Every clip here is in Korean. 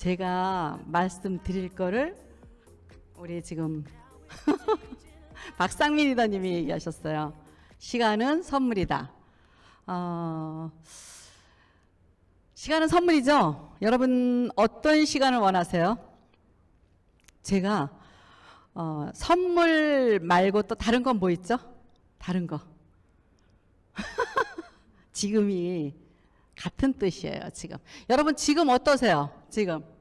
제가 말씀드릴 거를 우리 지금 박상민 리더님이 얘기하셨어요. 시간은 선물이다. 시간은 선물이죠. 여러분 어떤 시간을 원하세요? 제가 선물 말고 또 다른 건 뭐 있죠? 다른 거. 지금이 같은 뜻이에요. 지금. 여러분 지금 어떠세요? 지금.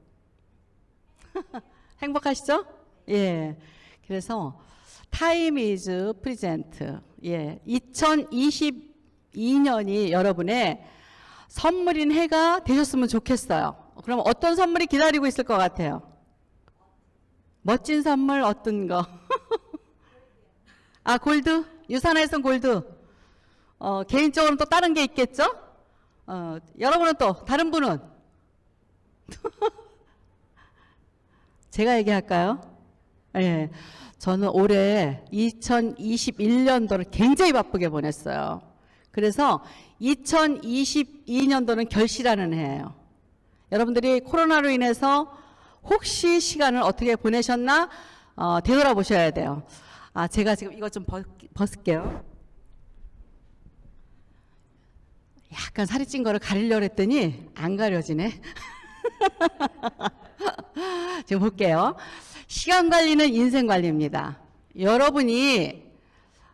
행복하시죠? 예. 그래서 time is present. 예. 2022년이 여러분의 선물인 해가 되셨으면 좋겠어요. 그럼 어떤 선물이 기다리고 있을 것 같아요? 멋진 선물 어떤 거? 아, 골드? 유산에선 골드. 개인적으로는 또 다른 게 있겠죠? 여러분은 또 다른 분은? 제가 얘기할까요? 예. 저는 올해 2021년도를 굉장히 바쁘게 보냈어요. 그래서 2022년도는 결실하는 해예요. 여러분들이 코로나로 인해서 혹시 시간을 어떻게 보내셨나 되돌아보셔야 돼요. 제가 지금 이것 좀 벗을게요. 약간 살이 찐 거를 가리려고 했더니 안 가려지네. 지금 볼게요. 시간 관리는 인생 관리입니다. 여러분이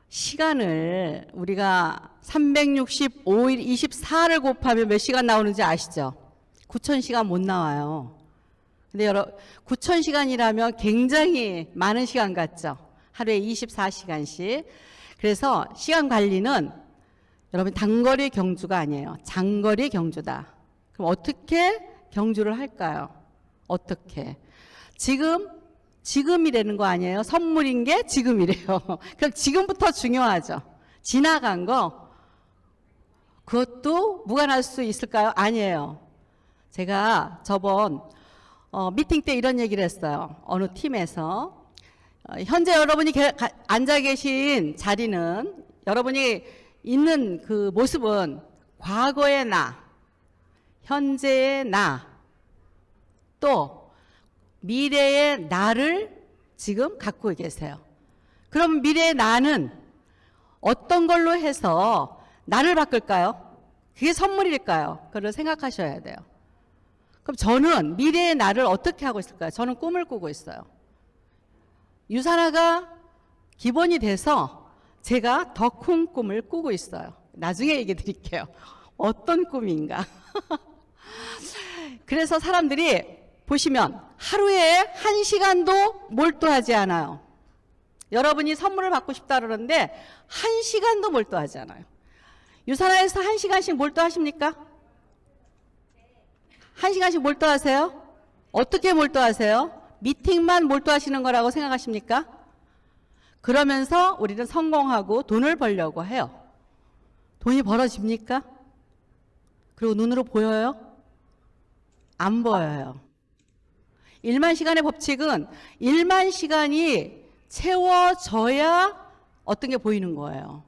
시간을 우리가 365일 24를 곱하면 몇 시간 나오는지 아시죠? 9,000시간 못 나와요. 근데 9,000시간이라면 굉장히 많은 시간 같죠? 하루에 24시간씩. 그래서 시간 관리는 여러분 단거리 경주가 아니에요. 장거리 경주다. 그럼 어떻게 경주를 할까요? 어떻게? 지금이라는 거 아니에요? 선물인 게 지금이래요. 그럼 지금부터 중요하죠. 지나간 거 그것도 무관할 수 있을까요? 아니에요. 제가 저번 미팅 때 이런 얘기를 했어요. 어느 팀에서 현재 여러분이 앉아 계신 자리는 여러분이 있는 그 모습은 과거의 나, 현재의 나, 또 미래의 나를 지금 갖고 계세요. 그럼 미래의 나는 어떤 걸로 해서 나를 바꿀까요? 그게 선물일까요? 그걸 생각하셔야 돼요. 그럼 저는 미래의 나를 어떻게 하고 있을까요? 저는 꿈을 꾸고 있어요. 유산화가 기본이 돼서 제가 더 큰 꿈을 꾸고 있어요. 나중에 얘기 드릴게요. 어떤 꿈인가. 그래서 사람들이 보시면 하루에 1시간도 몰두하지 않아요. 여러분이 선물을 받고 싶다 그러는데 1시간도 몰두하지 않아요. 유산화에서 1시간씩 몰두하십니까? 1시간씩 몰두하세요? 어떻게 몰두하세요? 미팅만 몰두하시는 거라고 생각하십니까? 그러면서 우리는 성공하고 돈을 벌려고 해요. 돈이 벌어집니까? 그리고 눈으로 보여요? 안 보여요. 1만 시간의 법칙은 1만 시간이 채워져야 어떤 게 보이는 거예요.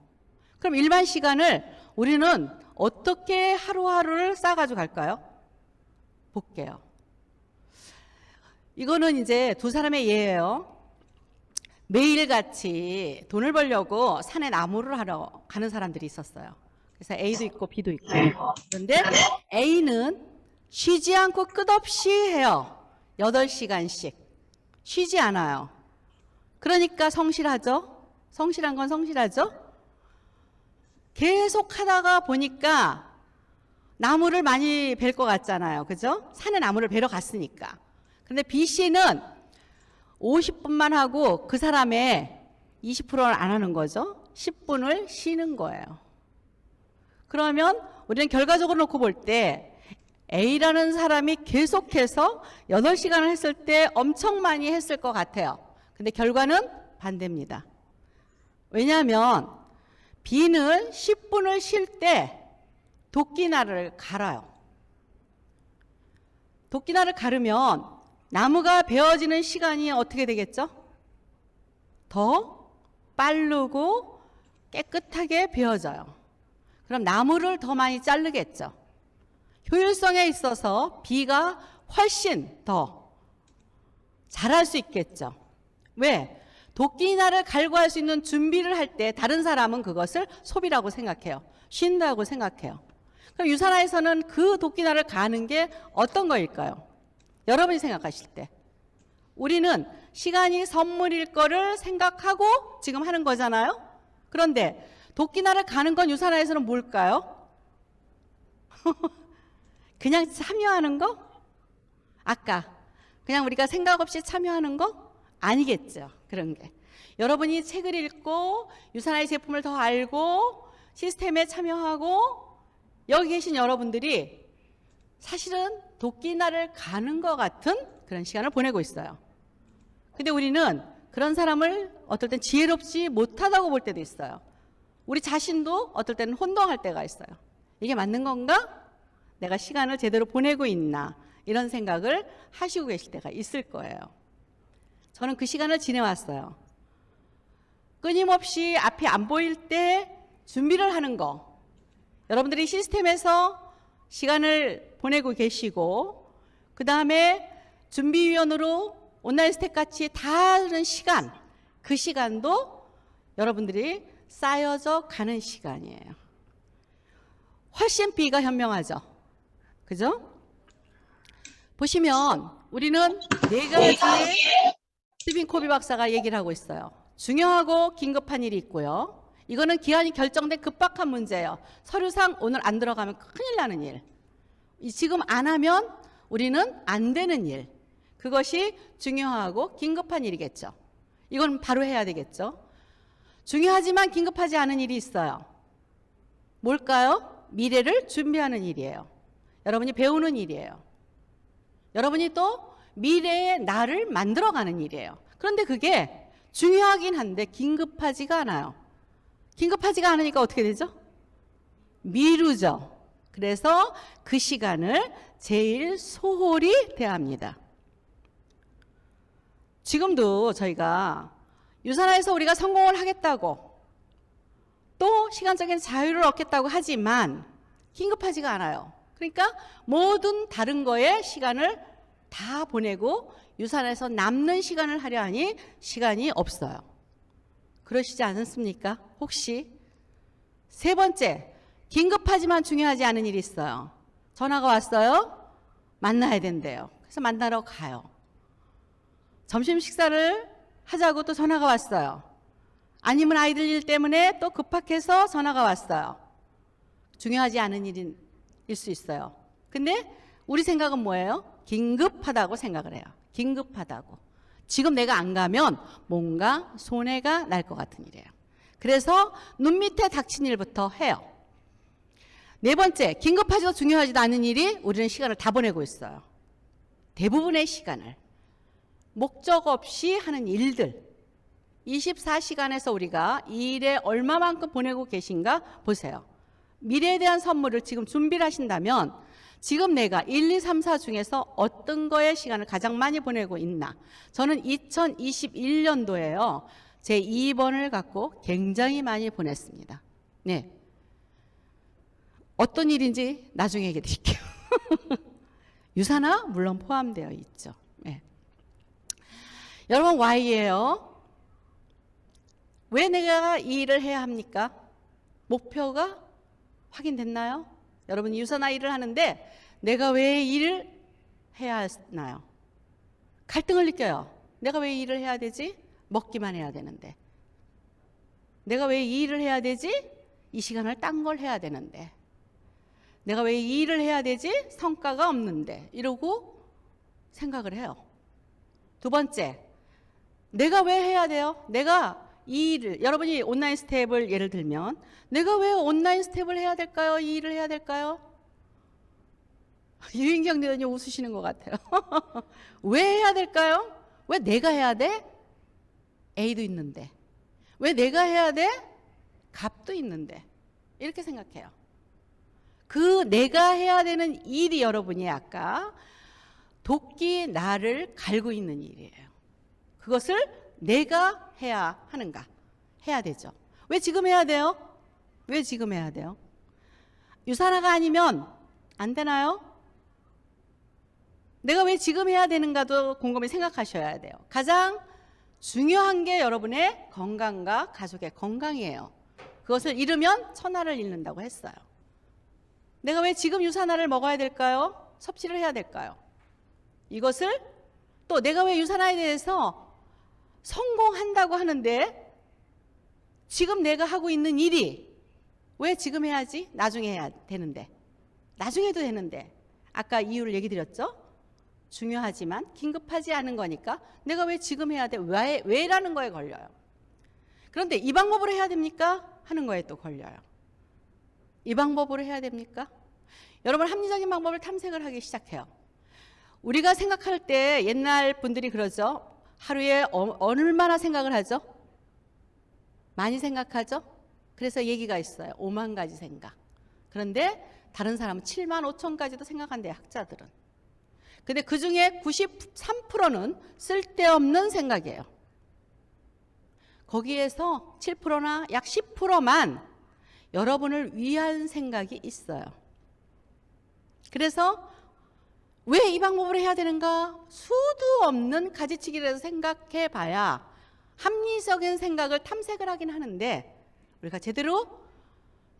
그럼 1만 시간을 우리는 어떻게 하루하루를 쌓아가지고 갈까요? 볼게요. 이거는 이제 두 사람의 예예요. 매일같이 돈을 벌려고 산에 나무를 하러 가는 사람들이 있었어요. 그래서 A도 있고 B도 있고. 그런데 A는 쉬지 않고 끝없이 해요. 8시간씩. 쉬지 않아요. 그러니까 성실하죠? 성실한 건 성실하죠? 계속 하다가 보니까 나무를 많이 벨 것 같잖아요. 그죠? 산에 나무를 베러 갔으니까. 근데 B씨는 50분만 하고 그 사람의 20%를 안 하는 거죠. 10분을 쉬는 거예요. 그러면 우리는 결과적으로 놓고 볼 때 A라는 사람이 계속해서 8시간을 했을 때 엄청 많이 했을 것 같아요. 근데 결과는 반대입니다. 왜냐하면 B는 10분을 쉴 때 도끼날을 갈아요. 도끼날을 가르면 나무가 베어지는 시간이 어떻게 되겠죠? 더 빠르고 깨끗하게 베어져요. 그럼 나무를 더 많이 자르겠죠. 효율성에 있어서 B가 훨씬 더 잘할 수 있겠죠. 왜? 도끼나를 갈구할 수 있는 준비를 할 때 다른 사람은 그것을 소비라고 생각해요. 쉰다고 생각해요. 그럼 유산화에서는 그 도끼나를 가는 게 어떤 거일까요? 여러분이 생각하실 때. 우리는 시간이 선물일 거를 생각하고 지금 하는 거잖아요. 그런데 도끼나를 가는 건 유산화에서는 뭘까요? 그냥 참여하는 거? 아까 그냥 우리가 생각 없이 참여하는 거? 아니겠죠. 그런 게. 여러분이 책을 읽고 유산화의 제품을 더 알고 시스템에 참여하고 여기 계신 여러분들이 사실은 도끼나를 가는 것 같은 그런 시간을 보내고 있어요. 근데 우리는 그런 사람을 어떨 땐 지혜롭지 못하다고 볼 때도 있어요. 우리 자신도 어떨 때는 혼동할 때가 있어요. 이게 맞는 건가? 내가 시간을 제대로 보내고 있나? 이런 생각을 하시고 계실 때가 있을 거예요. 저는 그 시간을 지내왔어요. 끊임없이 앞이 안 보일 때 준비를 하는 거. 여러분들이 시스템에서 시간을 보내고 계시고 그 다음에 준비위원으로 온라인 스택 같이 다른 시간, 그 시간도 여러분들이 쌓여져 가는 시간이에요. 훨씬 B가 현명하죠. 그죠? 보시면 우리는 네 가지의 스티븐 코비 박사가 얘기를 하고 있어요. 중요하고 긴급한 일이 있고요. 이거는 기한이 결정된 급박한 문제예요. 서류상 오늘 안 들어가면 큰일 나는 일. 지금 안 하면 우리는 안 되는 일. 그것이 중요하고 긴급한 일이겠죠. 이건 바로 해야 되겠죠. 중요하지만 긴급하지 않은 일이 있어요. 뭘까요? 미래를 준비하는 일이에요. 여러분이 배우는 일이에요. 여러분이 또 미래의 나를 만들어가는 일이에요. 그런데 그게 중요하긴 한데 긴급하지가 않아요. 긴급하지가 않으니까 어떻게 되죠? 미루죠. 그래서 그 시간을 제일 소홀히 대합니다. 지금도 저희가 유산화에서 우리가 성공을 하겠다고 또 시간적인 자유를 얻겠다고 하지만 긴급하지가 않아요. 그러니까 모든 다른 거에 시간을 다 보내고 유산화에서 남는 시간을 하려 하니 시간이 없어요. 그러시지 않습니까? 혹시? 세 번째, 긴급하지만 중요하지 않은 일이 있어요. 전화가 왔어요. 만나야 된대요. 그래서 만나러 가요. 점심 식사를 하자고 또 전화가 왔어요. 아니면 아이들 일 때문에 또 급박해서 전화가 왔어요. 중요하지 않은 일일 수 있어요. 근데 우리 생각은 뭐예요? 긴급하다고 생각을 해요. 긴급하다고. 지금 내가 안 가면 뭔가 손해가 날 것 같은 일이에요. 그래서 눈 밑에 닥친 일부터 해요. 네 번째, 긴급하지도 중요하지도 않은 일이 우리는 시간을 다 보내고 있어요. 대부분의 시간을. 목적 없이 하는 일들. 24시간에서 우리가 이 일에 얼마만큼 보내고 계신가 보세요. 미래에 대한 선물을 지금 준비를 하신다면 지금 내가 1, 2, 3, 4 중에서 어떤 거에 시간을 가장 많이 보내고 있나. 저는 2021년도에요. 제 2번을 갖고 굉장히 많이 보냈습니다. 네. 어떤 일인지 나중에 얘기해 드릴게요. 유산화 물론 포함되어 있죠. 네. 여러분 Y예요. 왜 내가 이 일을 해야 합니까? 목표가 확인됐나요? 여러분이 유산화 일을 하는데 내가 왜 일을 해야 하나요? 갈등을 느껴요. 내가 왜 일을 해야 되지? 먹기만 해야 되는데. 내가 왜 이 일을 해야 되지? 이 시간을 딴 걸 해야 되는데. 내가 왜 이 일을 해야 되지? 성과가 없는데. 이러고 생각을 해요. 두 번째, 내가 왜 해야 돼요? 내가 이 일을, 여러분이 온라인 스텝을 예를 들면 내가 왜 온라인 스텝을 해야 될까요? 이 일을 해야 될까요? 유인경 대원님 웃으시는 것 같아요. 왜 해야 될까요? 왜 내가 해야 돼? A도 있는데. 왜 내가 해야 돼? 값도 있는데. 이렇게 생각해요. 그 내가 해야 되는 일이 여러분이 아까 도끼 나를 갈고 있는 일이에요. 그것을 내가 해야 하는가? 해야 되죠. 왜 지금 해야 돼요? 왜 지금 해야 돼요? 유산화가 아니면 안 되나요? 내가 왜 지금 해야 되는가도 곰곰이 생각하셔야 돼요. 가장 중요한 게 여러분의 건강과 가족의 건강이에요. 그것을 잃으면 천하를 잃는다고 했어요. 내가 왜 지금 유산화를 먹어야 될까요? 섭취를 해야 될까요? 이것을 또 내가 왜 유산화에 대해서 성공한다고 하는데 지금 내가 하고 있는 일이 왜 지금 해야지? 나중에 해야 되는데. 나중에도 되는데. 아까 이유를 얘기 드렸죠? 중요하지만 긴급하지 않은 거니까 내가 왜 지금 해야 돼? 왜라는 거에 걸려요. 그런데 이 방법으로 해야 됩니까? 하는 거에 또 걸려요. 이 방법으로 해야 됩니까? 여러분 합리적인 방법을 탐색을 하기 시작해요. 우리가 생각할 때 옛날 분들이 그러죠. 하루에 얼마나 생각을 하죠? 많이 생각하죠? 그래서 얘기가 있어요. 5만 가지 생각. 그런데 다른 사람은 7만 5천까지도 생각한대요. 학자들은. 근데 그중에 93%는 쓸데없는 생각이에요. 거기에서 7%나 약 10%만 여러분을 위한 생각이 있어요. 그래서 왜 이 방법으로 해야 되는가? 수도 없는 가지치기를 생각해 봐야 합리적인 생각을 탐색을 하긴 하는데 우리가 제대로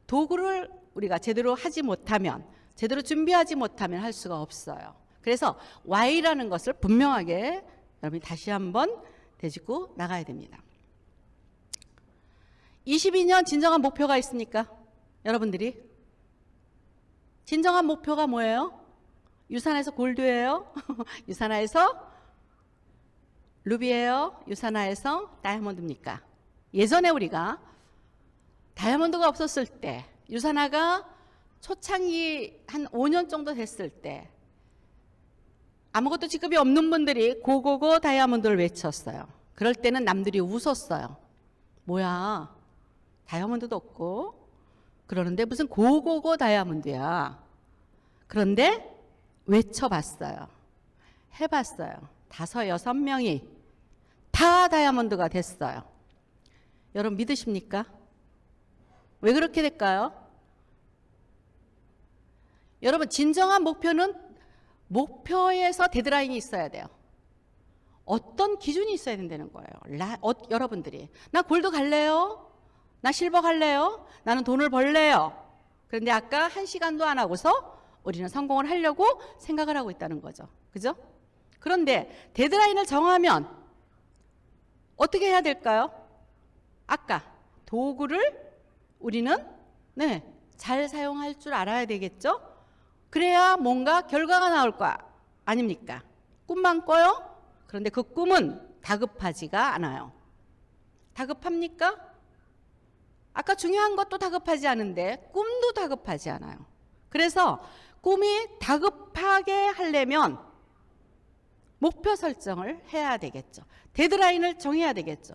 도구를 우리가 제대로 하지 못하면 제대로 준비하지 못하면 할 수가 없어요. 그래서 Y라는 것을 분명하게 여러분이 다시 한번 되짚고 나가야 됩니다. 22년 진정한 목표가 있습니까? 여러분들이 진정한 목표가 뭐예요? 유산화에서 골드예요? 유산화에서 루비예요? 유산화에서 다이아몬드입니까? 예전에 우리가 다이아몬드가 없었을 때 유산화가 초창기 한 5년 정도 됐을 때 아무것도 직급이 없는 분들이 고고고 다이아몬드를 외쳤어요. 그럴 때는 남들이 웃었어요. 뭐야 다이아몬드도 없고 그러는데 무슨 고고고 다이아몬드야. 그런데 외쳐봤어요. 해봤어요. 5, 6명이 다 다이아몬드가 됐어요. 여러분 믿으십니까? 왜 그렇게 될까요? 여러분 진정한 목표는 목표에서 데드라인이 있어야 돼요. 어떤 기준이 있어야 된다는 거예요. 여러분들이 나 골드 갈래요? 나 실버 갈래요? 나는 돈을 벌래요. 그런데 아까 1시간도 안 하고서 우리는 성공을 하려고 생각을 하고 있다는 거죠. 그죠? 그런데 데드라인을 정하면 어떻게 해야 될까요? 아까 도구를 우리는 잘 사용할 줄 알아야 되겠죠? 그래야 뭔가 결과가 나올 거 아닙니까? 꿈만 꿔요? 그런데 그 꿈은 다급하지가 않아요. 다급합니까? 아까 중요한 것도 다급하지 않은데 꿈도 다급하지 않아요. 그래서 꿈이 다급하게 하려면 목표 설정을 해야 되겠죠. 데드라인을 정해야 되겠죠.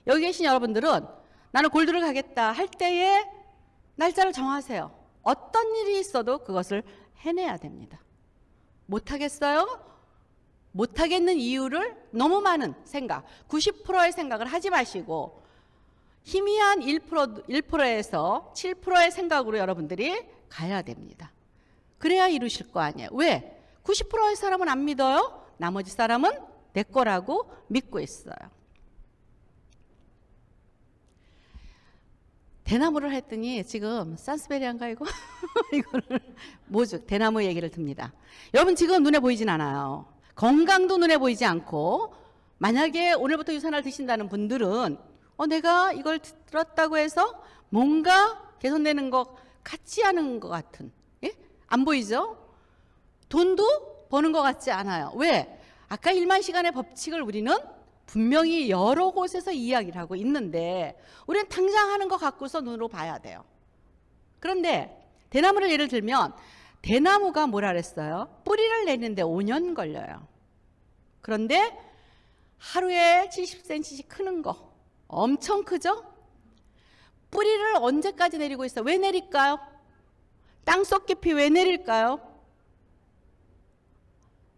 여기 계신 여러분들은 나는 골드를 가겠다 할 때에 날짜를 정하세요. 어떤 일이 있어도 그것을 해내야 됩니다. 못하겠어요? 못하겠는 이유를 너무 많은 생각, 90%의 생각을 하지 마시고 희미한 1%에서 7%의 생각으로 여러분들이 가야 됩니다. 그래야 이루실 거 아니에요. 왜? 90%의 사람은 안 믿어요. 나머지 사람은 내 거라고 믿고 있어요. 대나무를 했더니 지금 산스베리안가 이거? 이거를 뭐죠? 대나무 얘기를 듭니다. 여러분 지금 눈에 보이진 않아요. 건강도 눈에 보이지 않고 만약에 오늘부터 유산화를 드신다는 분들은 내가 이걸 들었다고 해서 뭔가 개선되는 것 같지 않은 것 같은 안 보이죠? 돈도 버는 것 같지 않아요. 왜? 아까 1만 시간의 법칙을 우리는 분명히 여러 곳에서 이야기를 하고 있는데 우리는 당장 하는 것 갖고서 눈으로 봐야 돼요. 그런데 대나무를 예를 들면 대나무가 뭐라 그랬어요? 뿌리를 내는데 5년 걸려요. 그런데 하루에 70cm씩 크는 거 엄청 크죠? 뿌리를 언제까지 내리고 있어요? 왜 내릴까요? 땅속 깊이 왜 내릴까요?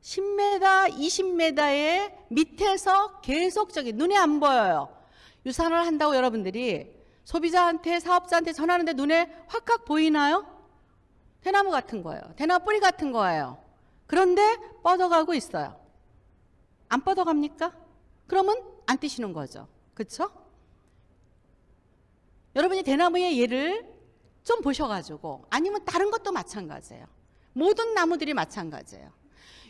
10m, 20m의 밑에서 계속적인 눈에 안 보여요. 유산을 한다고 여러분들이 소비자한테 사업자한테 전하는데 눈에 확확 보이나요? 대나무 같은 거예요. 대나무 뿌리 같은 거예요. 그런데 뻗어가고 있어요. 안 뻗어갑니까? 그러면 안 뛰시는 거죠. 그렇죠? 여러분이 대나무의 예를 좀 보셔가지고, 아니면 다른 것도 마찬가지예요. 모든 나무들이 마찬가지예요.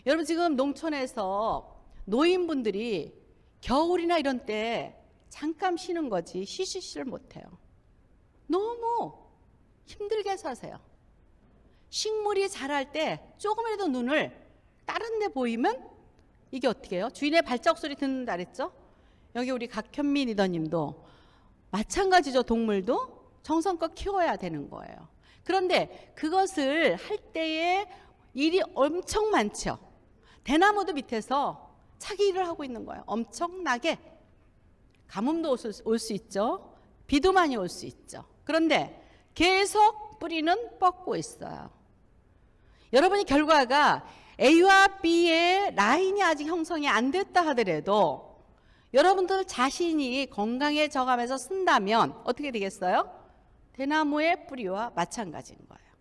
여러분 지금 농촌에서 노인분들이 겨울이나 이런 때 잠깐 쉬는 거지 쉬지를 못해요. 너무 힘들게 사세요. 식물이 자랄 때 조금이라도 눈을 다른 데 보이면 이게 어떻게 해요? 주인의 발자국 소리 듣는다 그랬죠? 여기 우리 각현미 리더님도 마찬가지죠. 동물도 정성껏 키워야 되는 거예요. 그런데 그것을 할 때에 일이 엄청 많죠. 대나무도 밑에서 차기 일을 하고 있는 거예요. 엄청나게. 가뭄도 올 수 있죠. 비도 많이 올 수 있죠. 그런데 계속 뿌리는 뻗고 있어요. 여러분이 결과가 A와 B의 라인이 아직 형성이 안 됐다 하더라도 여러분들 자신이 건강해져가면서 쓴다면 어떻게 되겠어요? 대나무의 뿌리와 마찬가지인 거예요.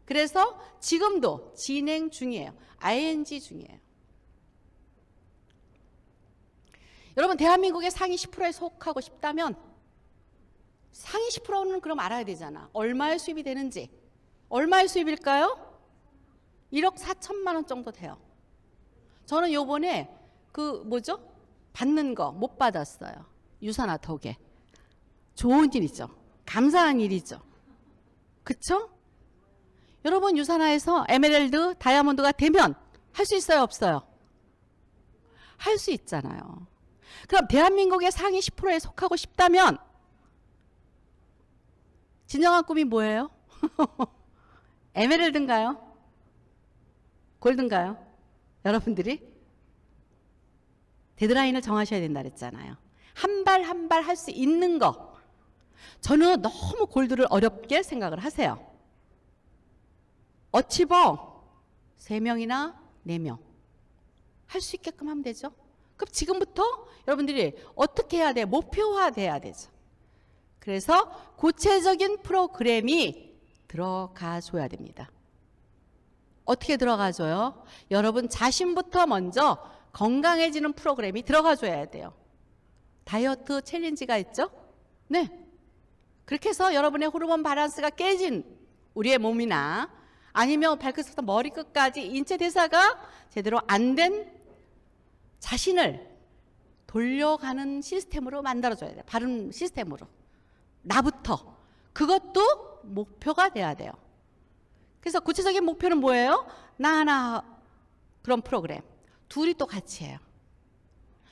그래서 지금도 진행 중이에요. ing 중이에요. 여러분 대한민국의 상위 10%에 속하고 싶다면 상위 10%는 그럼 알아야 되잖아. 얼마의 수입이 되는지. 얼마의 수입일까요? 1억 4천만 원 정도 돼요. 저는 요번에 받는 거 못 받았어요. 유산화 덕에. 좋은 일이죠. 감사한 일이죠. 그쵸? 여러분 유산화에서 에메랄드, 다이아몬드가 되면 할 수 있어요? 없어요? 할 수 있잖아요. 그럼 대한민국의 상위 10%에 속하고 싶다면 진정한 꿈이 뭐예요? 에메랄드인가요? 골든가요? 여러분들이 데드라인을 정하셔야 된다 그랬잖아요. 한 발 한 발 할 수 있는 거. 저는 너무 골드를 어렵게 생각을 하세요. 어치버 3명이나 4명 할 수 있게끔 하면 되죠. 그럼 지금부터 여러분들이 어떻게 해야 돼요? 목표화돼야 되죠. 그래서 구체적인 프로그램이 들어가줘야 됩니다. 어떻게 들어가줘요? 여러분 자신부터 먼저 건강해지는 프로그램이 들어가줘야 돼요. 다이어트 챌린지가 있죠? 네. 그렇게 해서 여러분의 호르몬 밸런스가 깨진 우리의 몸이나 아니면 발끝부터 머리끝까지 인체 대사가 제대로 안 된 자신을 돌려가는 시스템으로 만들어줘야 돼요. 바른 시스템으로. 나부터. 그것도 목표가 돼야 돼요. 그래서 구체적인 목표는 뭐예요? 나 하나 그런 프로그램. 둘이 또 같이 해요.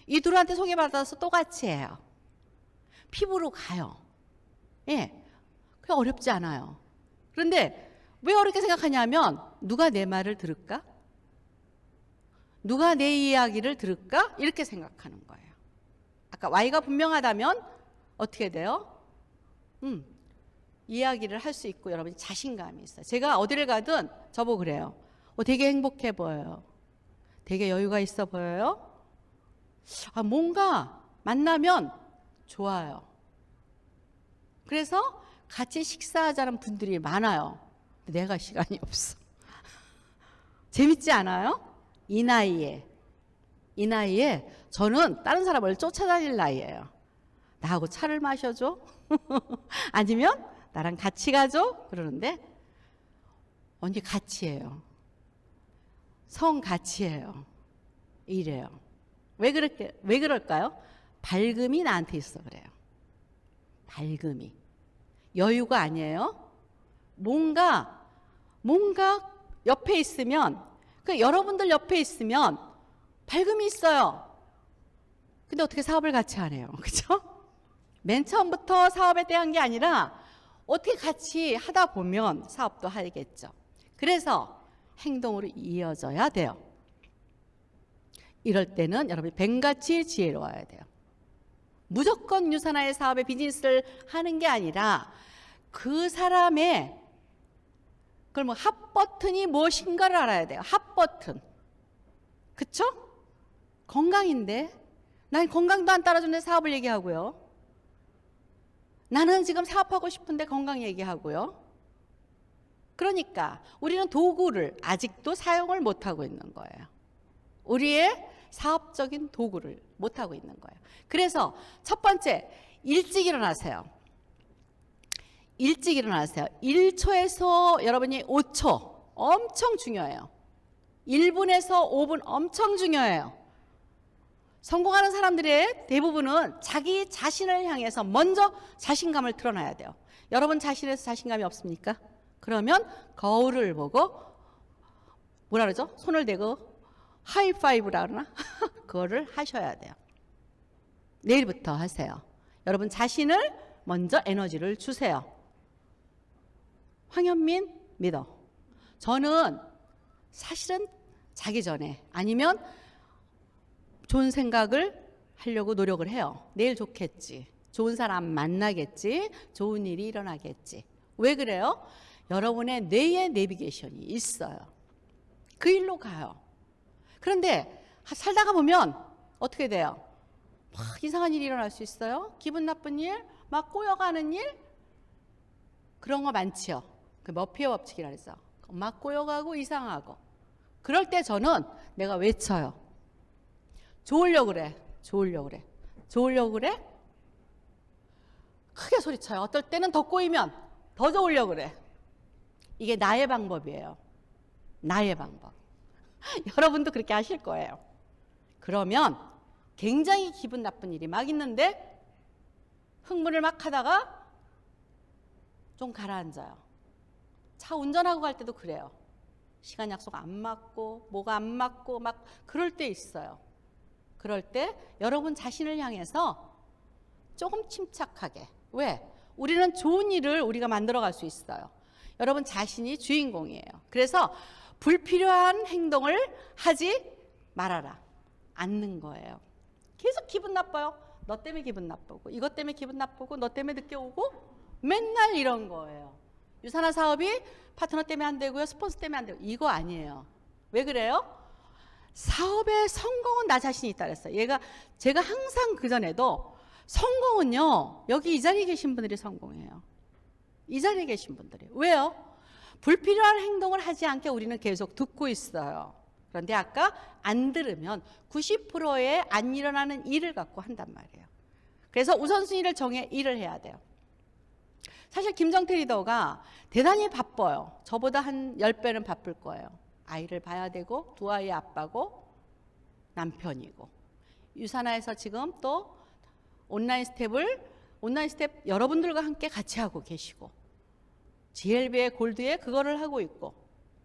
이 둘한테 소개받아서 또 같이 해요. 피부로 가요. 예. 그게 어렵지 않아요. 그런데 왜 어렵게 생각하냐면 누가 내 말을 들을까? 누가 내 이야기를 들을까? 이렇게 생각하는 거예요. 아까 Y가 분명하다면 어떻게 돼요? 이야기를 할 수 있고 여러분이 자신감이 있어요. 제가 어디를 가든 저보고 그래요. 되게 행복해 보여요. 되게 여유가 있어 보여요. 뭔가 만나면 좋아요. 그래서 같이 식사하자는 분들이 많아요. 근데 내가 시간이 없어. 재밌지 않아요? 이 나이에 저는 다른 사람을 쫓아다닐 나이예요. 나하고 차를 마셔줘? 아니면 나랑 같이 가죠? 그러는데 언니 같이 해요. 성 같이 해요. 이래요. 왜 그럴까요? 밝음이 나한테 있어 그래요. 밝음이. 여유가 아니에요. 뭔가 옆에 있으면, 여러분들 옆에 있으면 밝음이 있어요. 근데 어떻게 사업을 같이 하네요. 그죠? 맨 처음부터 사업에 대한 게 아니라 어떻게 같이 하다 보면 사업도 하겠죠. 그래서 행동으로 이어져야 돼요. 이럴 때는 여러분이 뱀같이 지혜로워야 돼요. 무조건 유산화의 사업에 비즈니스를 하는 게 아니라 그 사람의 핫 버튼이 무엇인가를 알아야 돼요. 핫 버튼. 그쵸? 건강인데 난 건강도 안 따라주는데 사업을 얘기하고요. 나는 지금 사업하고 싶은데 건강 얘기하고요. 그러니까 우리는 도구를 아직도 사용을 못하고 있는 거예요. 우리의 사업적인 도구를 못하고 있는 거예요. 그래서 첫 번째, 일찍 일어나세요. 일찍 일어나세요. 1초에서 여러분이 5초 엄청 중요해요. 1분에서 5분 엄청 중요해요. 성공하는 사람들의 대부분은 자기 자신을 향해서 먼저 자신감을 드러나야 돼요. 여러분 자신에서 자신감이 없습니까? 그러면 거울을 보고 뭐라 그러죠? 손을 대고 하이파이브라 그러나? 그거를 하셔야 돼요. 내일부터 하세요. 여러분 자신을 먼저 에너지를 주세요. 황현민 믿어. 저는 사실은 자기 전에 아니면 좋은 생각을 하려고 노력을 해요. 내일 좋겠지. 좋은 사람 만나겠지. 좋은 일이 일어나겠지. 왜 그래요? 여러분의 뇌에 내비게이션이 있어요. 그 일로 가요. 그런데 살다가 보면 어떻게 돼요? 막 이상한 일이 일어날 수 있어요. 기분 나쁜 일, 막 꼬여가는 일, 그런 거 많지요. 그 머피의 법칙이라 그래서 막 꼬여가고 이상하고. 그럴 때 저는 내가 외쳐요. 좋으려고 그래. 좋으려고 그래. 좋으려고 그래. 크게 소리쳐요. 어떨 때는 더 꼬이면 더 좋으려고 그래. 이게 나의 방법이에요. 나의 방법. 여러분도 그렇게 하실 거예요. 그러면 굉장히 기분 나쁜 일이 막 있는데 흥분을 막 하다가 좀 가라앉아요. 차 운전하고 갈 때도 그래요. 시간 약속 안 맞고 뭐가 안 맞고 막 그럴 때 있어요. 그럴 때 여러분 자신을 향해서 조금 침착하게. 왜? 우리는 좋은 일을 우리가 만들어갈 수 있어요. 여러분 자신이 주인공이에요. 그래서 불필요한 행동을 하지 말아라. 않는 거예요. 계속 기분 나빠요. 너 때문에 기분 나쁘고 이것 때문에 기분 나쁘고 너 때문에 늦게 오고 맨날 이런 거예요. 유산화 사업이 파트너 때문에 안 되고요. 스폰서 때문에 안 되고 이거 아니에요. 왜 그래요? 사업의 성공은 나 자신이 있다 그랬어요. 제가 항상 그전에도 성공은요. 여기 이 자리에 계신 분들이 성공해요. 이 자리에 계신 분들이. 왜요? 불필요한 행동을 하지 않게 우리는 계속 듣고 있어요. 그런데 아까 안 들으면 90%의 안 일어나는 일을 갖고 한단 말이에요. 그래서 우선순위를 정해 일을 해야 돼요. 사실 김정태 리더가 대단히 바빠요. 저보다 한 10배는 바쁠 거예요. 아이를 봐야 되고 두 아이의 아빠고 남편이고 유산화에서 지금 또 온라인 스텝 여러분들과 함께 같이 하고 계시고 GLB의 골드에 그거를 하고 있고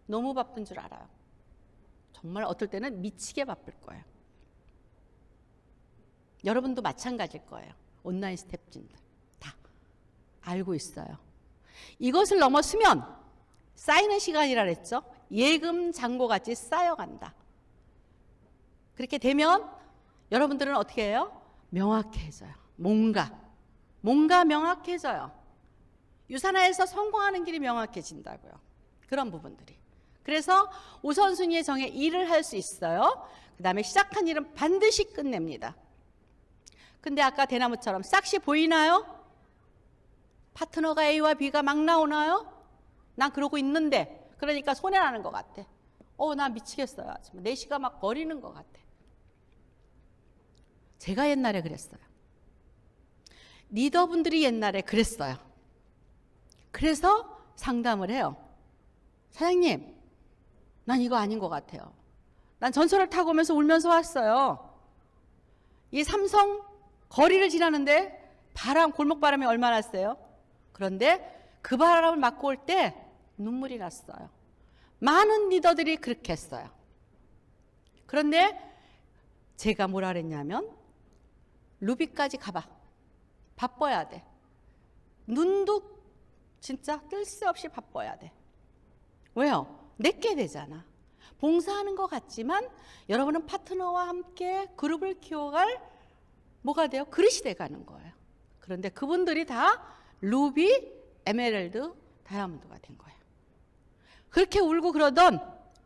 너무 바쁜 줄 알아요. 정말 어떨 때는 미치게 바쁠 거예요. 여러분도 마찬가지일 거예요. 온라인 스텝진들 다 알고 있어요. 이것을 넘어서면 쌓이는 시간이라 그랬죠. 예금 잔고같이 쌓여간다. 그렇게 되면 여러분들은 어떻게 해요? 명확해져요. 뭔가 명확해져요. 유산화에서 성공하는 길이 명확해진다고요. 그런 부분들이. 그래서 우선순위에 정해 일을 할 수 있어요. 그 다음에 시작한 일은 반드시 끝냅니다. 근데 아까 대나무처럼 싹시 보이나요? 파트너가 A와 B가 막 나오나요? 난 그러고 있는데 그러니까 손해나는 것 같아. 나 미치겠어요. 4시가 막 버리는 것 같아. 제가 옛날에 그랬어요. 리더분들이 옛날에 그랬어요. 그래서 상담을 해요. 사장님, 난 이거 아닌 것 같아요. 난 전철을 타고 오면서 울면서 왔어요. 이 삼성 거리를 지나는데 골목바람이 얼마나 세요? 그런데 그 바람을 맞고 올 때 눈물이 났어요. 많은 리더들이 그렇게 했어요. 그런데 제가 뭐라 그랬냐면 루비까지 가봐. 바빠야 돼. 눈도 진짜 뜰 새 없이 바빠야 돼. 왜요? 내게 되잖아. 봉사하는 것 같지만 여러분은 파트너와 함께 그룹을 키워갈 뭐가 돼요? 그릇이 돼가는 거예요. 그런데 그분들이 다 루비, 에메랄드, 다이아몬드가 된 거예요. 그렇게 울고 그러던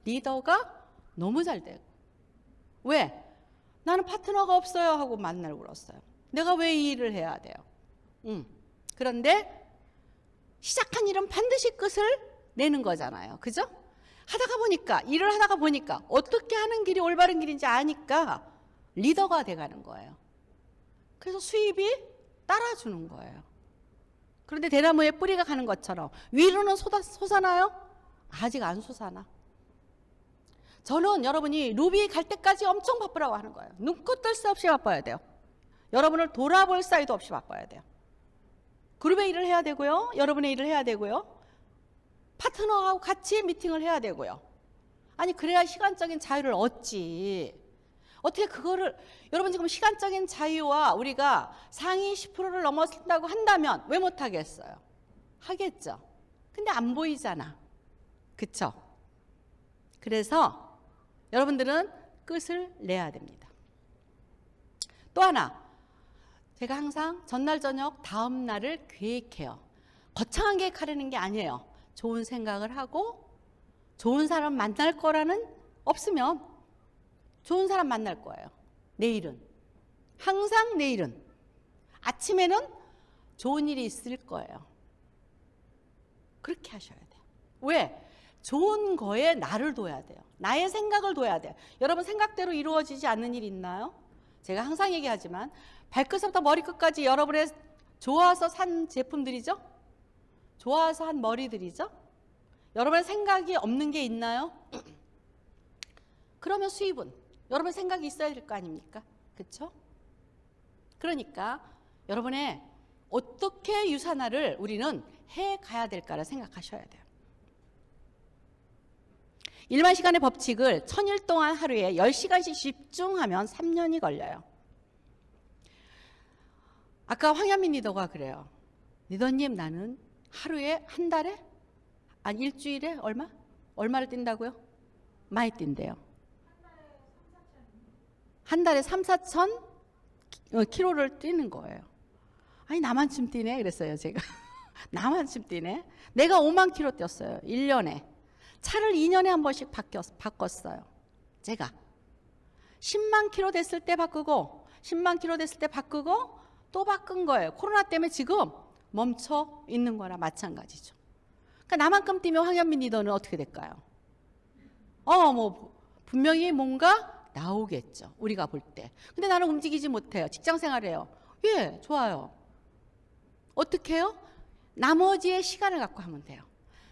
리더가 너무 잘 되고. 왜? 나는 파트너가 없어요 하고 만날 울었어요. 내가 왜 이 일을 해야 돼요? 그런데 시작한 일은 반드시 끝을 내는 거잖아요. 그죠? 하다가 보니까, 일을 하다가 보니까 어떻게 하는 길이 올바른 길인지 아니까 리더가 돼가는 거예요. 그래서 수입이 따라주는 거예요. 그런데 대나무에 뿌리가 가는 것처럼 위로는 솟아나요? 아직 안 솟아나. 저는 여러분이 루비 갈 때까지 엄청 바쁘라고 하는 거예요. 눈코 뜰 새 없이 바빠야 돼요. 여러분을 돌아볼 사이도 없이 바빠야 돼요. 그룹의 일을 해야 되고요. 여러분의 일을 해야 되고요. 파트너하고 같이 미팅을 해야 되고요. 아니 그래야 시간적인 자유를 얻지. 어떻게 그거를 여러분 지금 시간적인 자유와 우리가 상위 10%를 넘어선다고 한다면 왜 못하겠어요? 하겠죠. 근데 안 보이잖아. 그쵸? 그래서 여러분들은 끝을 내야 됩니다. 또 하나, 제가 항상 전날 저녁 다음 날을 계획해요. 거창한 계획하려는 게 아니에요. 좋은 생각을 하고 좋은 사람 만날 거라는 없으면 좋은 사람 만날 거예요. 내일은. 항상 내일은. 아침에는 좋은 일이 있을 거예요. 그렇게 하셔야 돼요. 왜? 좋은 거에 나를 둬야 돼요. 나의 생각을 둬야 돼요. 여러분 생각대로 이루어지지 않는 일 있나요? 제가 항상 얘기하지만 발끝부터 머리끝까지 여러분의 좋아서 산 제품들이죠? 좋아서 한 머리들이죠? 여러분의 생각이 없는 게 있나요? 그러면 수입은 여러분 생각이 있어야 될 거 아닙니까? 그렇죠? 그러니까 여러분의 어떻게 유산화를 우리는 해가야 될까를 생각하셔야 돼요. 1만 시간의 법칙을 1000일 동안 하루에 10시간씩 집중하면 3년이 걸려요. 아까 황현민 리더가 그래요. 리더님 나는 하루에 한 달에? 아니 일주일에 얼마? 얼마를 뛴다고요? 많이 뛴대요. 한 달에 3, 4천 킬로를 뛰는 거예요. 아니 나만큼 뛰네 그랬어요 제가. 나만큼 뛰네. 내가 5만 킬로 뛰었어요 1년에. 차를 2년에 한 번씩 바꿨어요 제가. 10만 킬로 됐을 때 바꾸고 10만 킬로 됐을 때 바꾸고 또 바꾼 거예요. 코로나 때문에 지금 멈춰 있는 거나 마찬가지죠. 그러니까 나만큼 뛰면 황현민 리더는 어떻게 될까요? 뭐 분명히 뭔가 나오겠죠. 우리가 볼 때. 근데 나는 움직이지 못해요. 직장 생활해요. 예, 좋아요. 어떻게 해요? 나머지의 시간을 갖고 하면 돼요.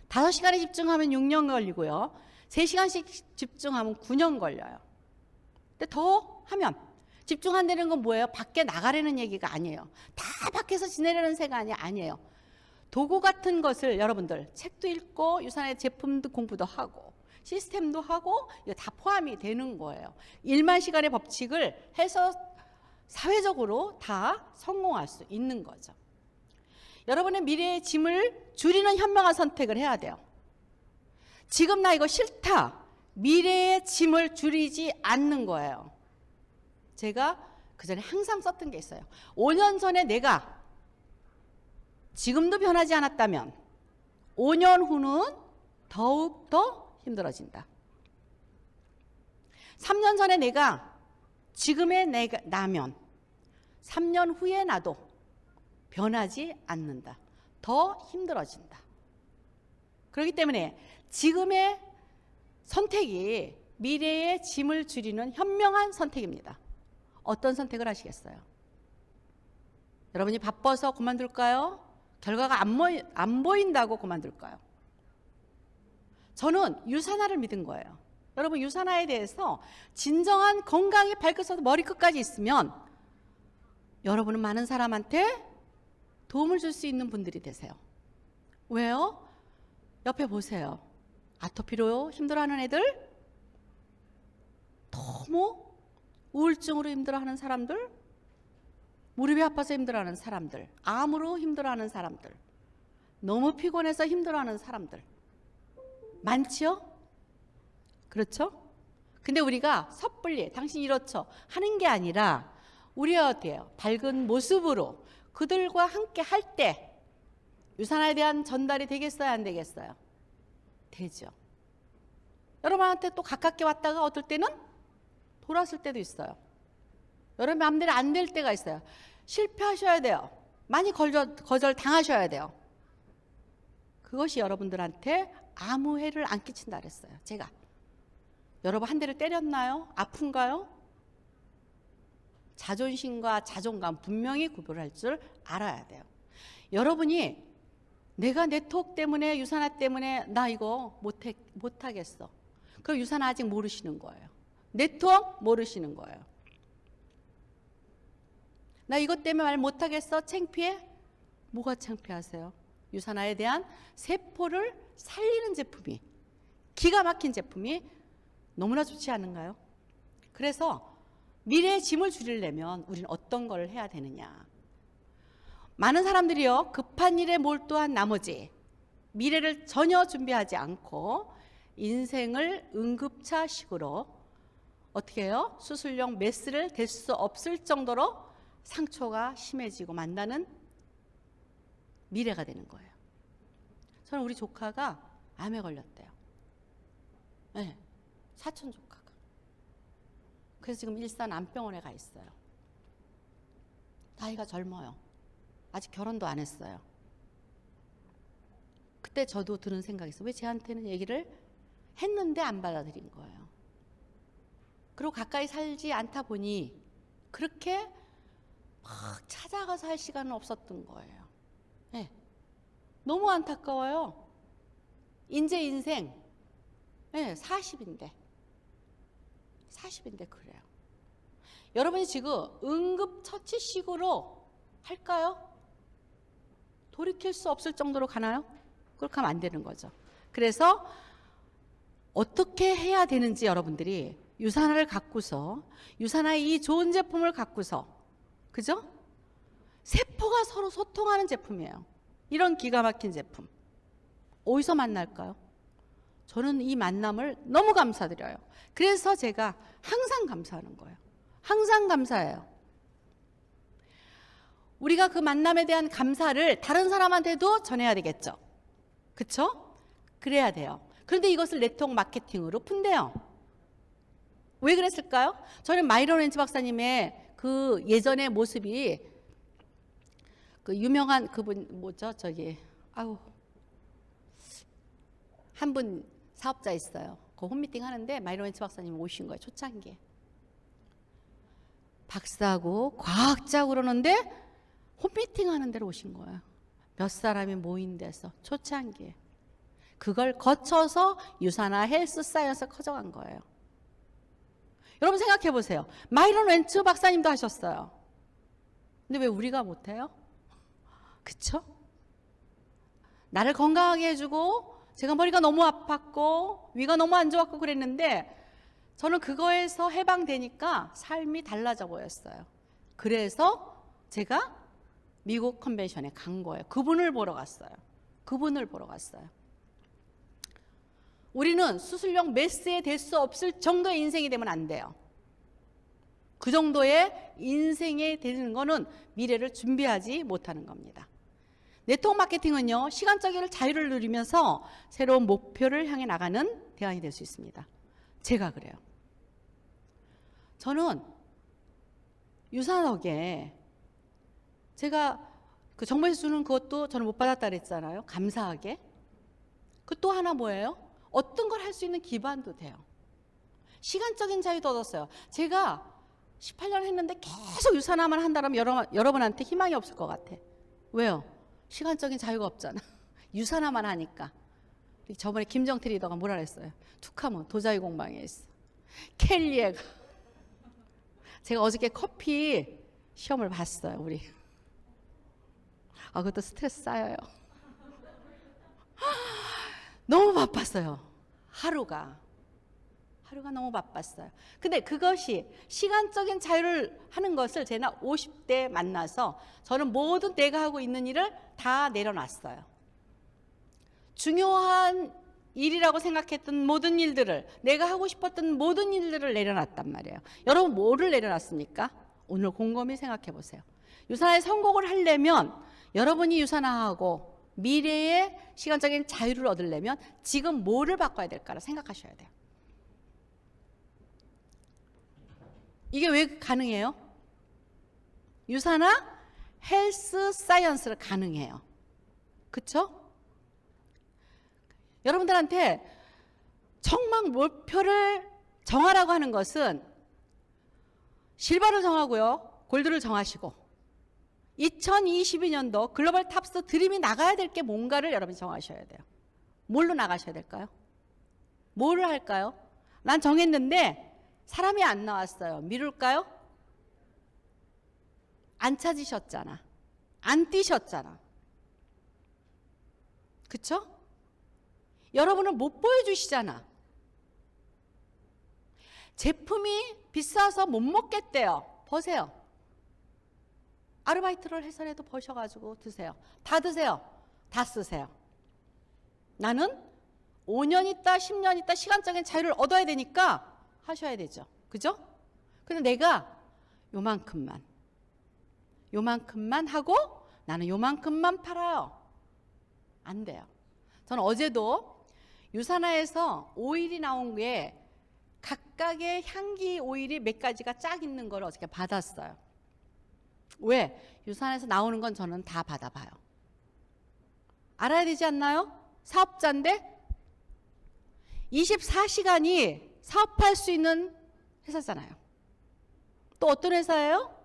5시간에 집중하면 6년 걸리고요. 3시간씩 집중하면 9년 걸려요. 근데 더 하면 집중한다는 건 뭐예요? 밖에 나가려는 얘기가 아니에요. 다 밖에서 지내려는 생각이 아니에요. 도구 같은 것을 여러분들 책도 읽고 유산의 제품도 공부도 하고 시스템도 하고 이거 다 포함이 되는 거예요. 1만 시간의 법칙을 해서 사회적으로 다 성공할 수 있는 거죠. 여러분의 미래의 짐을 줄이는 현명한 선택을 해야 돼요. 지금 나 이거 싫다. 미래의 짐을 줄이지 않는 거예요. 제가 그전에 항상 썼던 게 있어요. 5년 전에 내가 지금도 변하지 않았다면 5년 후는 더욱더 힘들어진다. 3년 전에 내가 지금의 나면 3년 후에 나도 변하지 않는다. 더 힘들어진다. 그렇기 때문에 지금의 선택이 미래의 짐을 줄이는 현명한 선택입니다. 어떤 선택을 하시겠어요? 여러분이 바빠서 그만둘까요? 결과가 안 보인다고 그만둘까요? 저는 유산화를 믿은 거예요. 여러분 유산화에 대해서 진정한 건강이 발끝부터 머리끝까지 있으면 여러분은 많은 사람한테 도움을 줄 수 있는 분들이 되세요. 왜요? 옆에 보세요. 아토피로 힘들어하는 애들, 너무 우울증으로 힘들어하는 사람들, 무릎이 아파서 힘들어하는 사람들, 암으로 힘들어하는 사람들, 너무 피곤해서 힘들어하는 사람들 많지요? 그렇죠? 근데 우리가 섣불리 당신 이렇죠 하는 게 아니라 우리가 어때요? 밝은 모습으로 그들과 함께 할 때 유산화에 대한 전달이 되겠어요? 안 되겠어요? 되죠. 여러분한테 또 가깝게 왔다가 어떨 때는 돌았을 때도 있어요. 여러분 마음대로 안 될 때가 있어요. 실패하셔야 돼요. 많이 거절 당하셔야 돼요. 그것이 여러분들한테 아무 해를 안 끼친다 그랬어요. 제가. 여러분 한 대를 때렸나요? 아픈가요? 자존심과 자존감 분명히 구별할 줄 알아야 돼요. 여러분이 내가 내 톡 때문에 유산화 때문에 나 이거 못하겠어. 그럼 유산화 아직 모르시는 거예요. 내 톡 모르시는 거예요. 나 이것 때문에 말 못하겠어. 창피해? 뭐가 창피하세요? 유산화에 대한 세포를 살리는 제품이, 기가 막힌 제품이 너무나 좋지 않은가요? 그래서 미래의 짐을 줄이려면 우리는 어떤 걸 해야 되느냐. 많은 사람들이요, 급한 일에 몰두한 나머지 미래를 전혀 준비하지 않고 인생을 응급차식으로 어떻게 해요? 수술용 메스를 댈 수 없을 정도로 상처가 심해지고 만나는 미래가 되는 거예요. 저는 우리 조카가 암에 걸렸대요. 네, 사촌 조카가. 그래서 지금 일산 암병원에 가 있어요. 나이가 젊어요. 아직 결혼도 안 했어요. 그때 저도 드는 생각이 있어요. 왜 쟤한테는 얘기를 했는데 안 받아들인 거예요. 그리고 가까이 살지 않다 보니 그렇게 막 찾아가서 할 시간은 없었던 거예요. 네. 너무 안타까워요. 이제 인생 40인데 그래요. 여러분이 지금 응급처치식으로 할까요? 돌이킬 수 없을 정도로 가나요? 그렇게 하면 안 되는 거죠. 그래서 어떻게 해야 되는지 여러분들이 유산화를 갖고서, 유산화의 이 좋은 제품을 갖고서, 그죠? 세포가 서로 소통하는 제품이에요. 이런 기가 막힌 제품. 어디서 만날까요? 저는 이 만남을 너무 감사드려요. 그래서 제가 항상 감사하는 거예요. 항상 감사해요. 우리가 그 만남에 대한 감사를 다른 사람한테도 전해야 되겠죠. 그쵸? 그래야 돼요. 그런데 이것을 네트워크 마케팅으로 푼대요. 왜 그랬을까요? 저는 마이런 렌치 박사님의 그 예전의 모습이, 그 유명한 그분 뭐죠? 한 분 사업자 있어요. 그 홈미팅 하는데 마이런 렌치 박사님 오신 거예요. 초창기에. 박사고 과학자고 그러는데 홈미팅 하는 데로 오신 거예요. 몇 사람이 모인 데서 초창기에. 그걸 거쳐서 유산화 헬스 사이언스가 커져간 거예요. 여러분 생각해 보세요. 마이런 렌츠 박사님도 하셨어요. 근데 왜 우리가 못해요? 그쵸? 나를 건강하게 해주고 제가 머리가 너무 아팠고 위가 너무 안 좋았고 그랬는데 저는 그거에서 해방되니까 삶이 달라져 보였어요. 그래서 제가 미국 컨벤션에 간 거예요. 그분을 보러 갔어요. 우리는 수술용 메스에 댈 수 없을 정도의 인생이 되면 안 돼요. 그 정도의 인생에 되는 거는 미래를 준비하지 못하는 겁니다. 네트워크 마케팅은요, 시간적인 자유를 누리면서 새로운 목표를 향해 나가는 대안이 될 수 있습니다. 제가 그래요. 저는 유산업에 제가 그 정부에서 주는 그것도 저는 못 받았다 그랬잖아요. 감사하게. 그 또 하나 뭐예요? 어떤 걸 할 수 있는 기반도 돼요. 시간적인 자유도 얻었어요. 제가 18년 했는데 계속 유산화만 한다면 여러분한테 희망이 없을 것 같아. 왜요? 시간적인 자유가 없잖아. 유산화만 하니까. 저번에 김정태 리더가 뭐라 그랬어요? 툭하면 도자기 공방에 있어. 켈리에가. 제가 어저께 커피 시험을 봤어요. 우리. 그것도 스트레스 쌓여요. 너무 바빴어요. 하루가 너무 바빴어요. 근데 그것이 시간적인 자유를 하는 것을 제가 50대 만나서 저는 모든 내가 하고 있는 일을 다 내려놨어요. 중요한 일이라고 생각했던 모든 일들을, 내가 하고 싶었던 모든 일들을 내려놨단 말이에요. 여러분 뭐를 내려놨습니까? 오늘 곰곰이 생각해 보세요. 유산화에 성공을 하려면 여러분이 유산화하고 미래의 시간적인 자유를 얻으려면 지금 뭐를 바꿔야 될까를 생각하셔야 돼요. 이게 왜 가능해요? 유산화 헬스 사이언스를 가능해요. 그쵸? 여러분들한테 정말 목표를 정하라고 하는 것은 실버를 정하고요, 골드를 정하시고 2022년도 글로벌 탑스 드림이 나가야 될 게 뭔가를 여러분이 정하셔야 돼요. 뭘로 나가셔야 될까요? 뭐를 할까요? 난 정했는데 사람이 안 나왔어요. 미룰까요? 안 찾으셨잖아. 안 뛰셨잖아. 그쵸? 여러분은 못 보여주시잖아. 제품이 비싸서 못 먹겠대요. 버세요. 아르바이트를 해서라도 버셔가지고 드세요. 다 드세요. 다 쓰세요. 나는 5년 있다, 10년 있다 시간적인 자유를 얻어야 되니까 하셔야 되죠. 그죠? 근데 내가 요만큼만 하고 나는 요만큼만 팔아요. 안 돼요. 저는 어제도 유산화에서 오일이 나온 게 각각의 향기 오일이 몇 가지가 쫙 있는 걸 어저께 받았어요. 왜? 유산에서 나오는 건 저는 다 받아봐요. 알아야 되지 않나요? 사업자인데 24시간이 사업할 수 있는 회사잖아요. 또 어떤 회사예요?